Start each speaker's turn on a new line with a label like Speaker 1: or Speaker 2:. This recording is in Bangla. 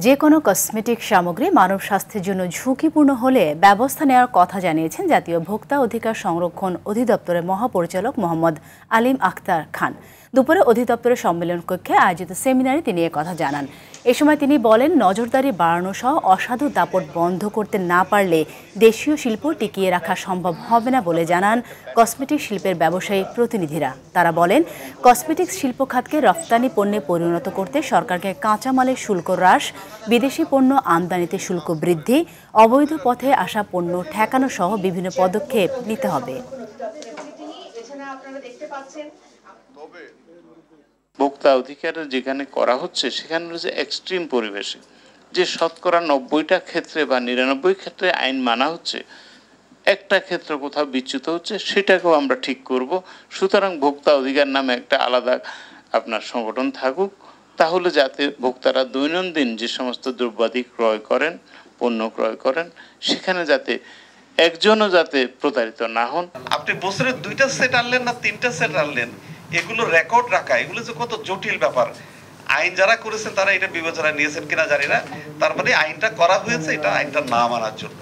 Speaker 1: যে কোনো কসমেটিক সামগ্রী মানব স্বাস্থ্যের জন্য ঝুঁকিপূর্ণ হলে ব্যবস্থা নেওয়ার কথা জানিয়েছেন জাতীয় ভোক্তা অধিকার সংরক্ষণ অধিদপ্তরের মহাপরিচালক মোহাম্মদ আলিম আখতার খান। দুপুরে অধিদপ্তরের সম্মেলন কক্ষে আয়োজিত সেমিনারে তিনি কথা জানান। এ সময় তিনি বলেন, নজরদারি বাড়ানো সহ অসাধু দাপট বন্ধ করতে না পারলে দেশীয় শিল্প টিকিয়ে রাখা সম্ভব হবে না বলে জানান কসমেটিক শিল্পের ব্যবসায়ী প্রতিনিধিরা। তারা বলেন, কসমেটিক্স শিল্প খাতকে রপ্তানি পণ্যে পরিণত করতে সরকারকে কাঁচামালের শুল্ক হ্রাস, বিদেশি পণ্য আমদানিতে শুল্ক বৃদ্ধি, অবৈধ পথে আসা পণ্য ঠেকানো সহ বিভিন্ন পদক্ষেপ নিতে হবে।
Speaker 2: ভোক্তা অধিকারের যেখানে করা হচ্ছে সেখানে রয়েছে এক্সট্রিম পরিবেশে, যে শতকরা 90টা ক্ষেত্রে বা 99 ক্ষেত্রে আইন মানা হচ্ছে, একটা ক্ষেত্রে কোথাও বিচ্যুত হচ্ছে, সেটাকেও আমরা ঠিক করব। সুতরাং ভোক্তা অধিকার নামে একটা আলাদা আপনার সংগঠন থাকুক, তাহলে যাতে ভোক্তারা দৈনন্দিন যে সমস্ত দ্রব্যাদি ক্রয় করেন, পণ্য ক্রয় করেন, সেখানে যাতে একজনও যাতে প্রতারিত না হন।
Speaker 3: আপনি বছরে 2টা সেট আনলেন না 3টা সেট আনলেন, এগুলো রেকর্ড রাখা, এগুলো যে কত জটিল ব্যাপার। আইন যারা করেছেন তারা এটা বিবেচনা নিয়েছেন কিনা জানি না, তার মানে আইনটা করা হয়েছে এটা আইনটা না মানার জন্য।